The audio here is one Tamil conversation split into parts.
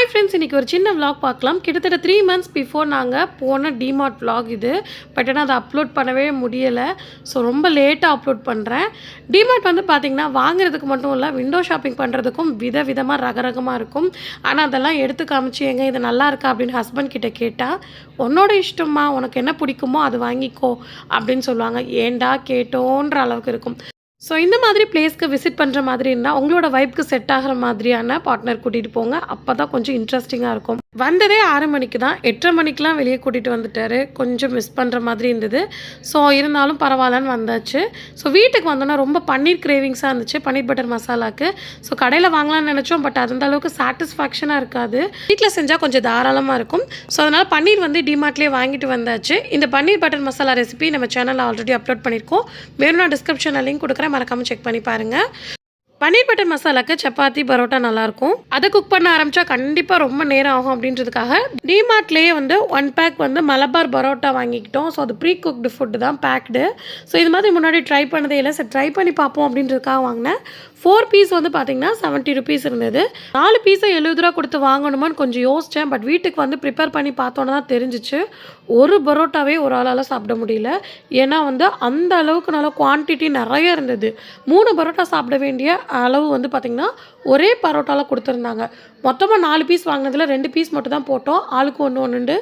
ஹாய் ஃப்ரெண்ட்ஸ், இன்றைக்கி ஒரு சின்ன vlog பார்க்கலாம். கிட்டத்தட்ட 3 months பிஃபோர் நாங்கள் போன டிமார்ட் vlog இது. பட் ஆனால் அதை அப்லோட் பண்ணவே முடியலை. ஸோ ரொம்ப லேட்டாக அப்லோட் பண்ணுறேன். டிமார்ட் வந்து பார்த்திங்கன்னா வாங்குறதுக்கு மட்டும் இல்லை, விண்டோ ஷாப்பிங் பண்ணுறதுக்கும் விதவிதமாக ரகரகமாக இருக்கும். ஆனால் அதெல்லாம் எடுத்து காமிச்சு எங்கே இது நல்லா இருக்கா அப்படின்னு ஹஸ்பண்ட் கிட்டே கேட்டால், உன்னோட இஷ்டமா, உனக்கு என்ன பிடிக்குமோ அது வாங்கிக்கோ அப்படின்னு சொல்லுவாங்க. ஏண்டா கேட்டோன்ற அளவுக்கு இருக்கும். ஸோ இந்த மாதிரி பிளேஸ்க்கு விசிட் பண்ணுற மாதிரி இருந்தால் உங்களோட வைப்புக்கு செட் ஆகிற மாதிரியான பார்ட்னர் கூட்டிகிட்டு போங்க. அப்போ தான் கொஞ்சம் இன்ட்ரெஸ்டிங்காக இருக்கும். வந்ததே 6 மணிக்கு தான். 8:30 மணிக்கெலாம் வெளியே கூட்டிகிட்டு வந்துட்டார். கொஞ்சம் மிஸ் பண்ணுற மாதிரி இருந்தது. ஸோ இருந்தாலும் பரவாயில்லன்னு வந்தாச்சு. ஸோ வீட்டுக்கு வந்தோன்னா ரொம்ப பன்னீர் கிரேவிங்ஸாக இருந்துச்சு, பன்னீர் பட்டர் மசாலாவுக்கு. ஸோ கடையில் வாங்கலாம்னு நினச்சோம், பட் அந்த அளவுக்கு சாட்டிஸ்ஃபேக்ஷனாக இருக்காது. வீட்டில் செஞ்சால் கொஞ்சம் தாராளமாக இருக்கும். ஸோ அதனால் பன்னீர் வந்து டிமார்ட்லேயே வாங்கிட்டு வந்தாச்சு. இந்த பன்னீர் பட்டர் மசாலா ரெசிபி நம்ம சேனலில் ஆல்ரெடி அப்லோட் பண்ணியிருக்கோம். வேணும்னா டிஸ்கிரிப்ஷனில் லிங்க் கொடுக்குறேன், மறக்காமல் செக் பண்ணி பாருங்கள். பன்னீர் பட்டர் மசாலாக்கு சப்பாத்தி பரோட்டா நல்லாயிருக்கும். அதை குக் பண்ண ஆரம்பித்தா கண்டிப்பாக ரொம்ப நேரம் ஆகும். அப்படின்றதுக்காக டிமார்ட்லேயே வந்து 1 பேக் வந்து மலபார் பரோட்டா வாங்கிக்கிட்டோம். ஸோ அது ப்ரீ குக்டு ஃபுட்டு தான், பேக்டு. ஸோ இது மாதிரி முன்னாடி ட்ரை பண்ணதே இல்லை. சரி ட்ரை பண்ணி பார்ப்போம் அப்படின்றதுக்காக வாங்கினேன். 4 பீஸ் வந்து பார்த்திங்கன்னா 70 rupees இருந்தது. 4 பீஸை 70 ரூபா கொடுத்து வாங்கணுமான்னு கொஞ்சம் யோசித்தேன். பட் வீட்டுக்கு வந்து ப்ரிப்பேர் பண்ணி பார்த்தோன்னு தான் தெரிஞ்சிச்சு, ஒரு பரோட்டாவே ஒரு ஆளால் சாப்பிட முடியல. ஏன்னா வந்து அந்த அளவுக்கு நல்ல குவான்டிட்டி நிறைய இருந்தது. 3 பரோட்டா சாப்பிட வேண்டிய அளவு வந்து பார்த்திங்கன்னா ஒரே பரோட்டாவில் கொடுத்துருந்தாங்க. மொத்தமாக 4 பீஸ் வாங்கினதில் 2 பீஸ் மட்டும் தான் போட்டோம். ஆளுக்கு ஒன்று ஒன்றுண்டு.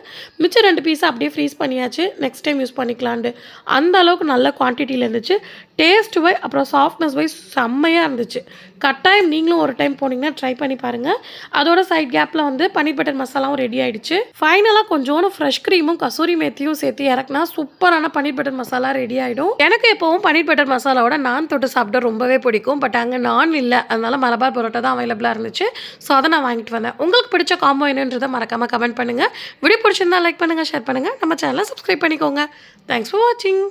மிச்சம் 2 பீஸை அப்படியே ஃப்ரீஸ் பண்ணியாச்சு, நெக்ஸ்ட் டைம் யூஸ் பண்ணிக்கலான்ட்டு. அந்த அளவுக்கு நல்ல குவான்டிட்டியில் இருந்துச்சு. டேஸ்ட் வை அப்புறம் சாஃப்ட்னஸ் வைஸ் செம்மையாக இருந்துச்சு. கட்டாயம் நீங்களும் ஒரு டைம் போனீங்கன்னா ட்ரை பண்ணி பாருங்கள். அதோட சைட் கேப்பில் வந்து பன்னீர் பட்டர் மசாலாவும் ரெடி ஆகிடுச்சு. ஃபைனலாக கொஞ்சோண்டு ஃப்ரெஷ் க்ரீமும் கசூரி மேத்தியும் சேர்த்து இறக்குனா சூப்பரான பன்னீர் பட்டர் மசாலா ரெடி ஆகிடும். எனக்கு எப்போவும் பன்னீர் பட்டர் மசாலாவோட நான் தொட்டு சாப்பிட ரொம்பவே பிடிக்கும். பட் அங்கே நான் இல்லை, அதனால் மலபார் பரோட்டா தான் அவைலபிளாக இருந்துச்சு. ஸோ அதை நான் வாங்கிட்டு வந்தேன். உங்களுக்கு பிடிச்ச காம்போ என்னன்றதை மறக்காமல் கமெண்ட் பண்ணுங்கள். வீடியோ பிடிச்சிருந்தா லைக் பண்ணுங்கள், ஷேர் பண்ணுங்கள். நம்ம சேனலை சப்ஸ்கிரைப் பண்ணிக்கோங்க. தேங்க்ஸ் ஃபார் வாட்சிங்.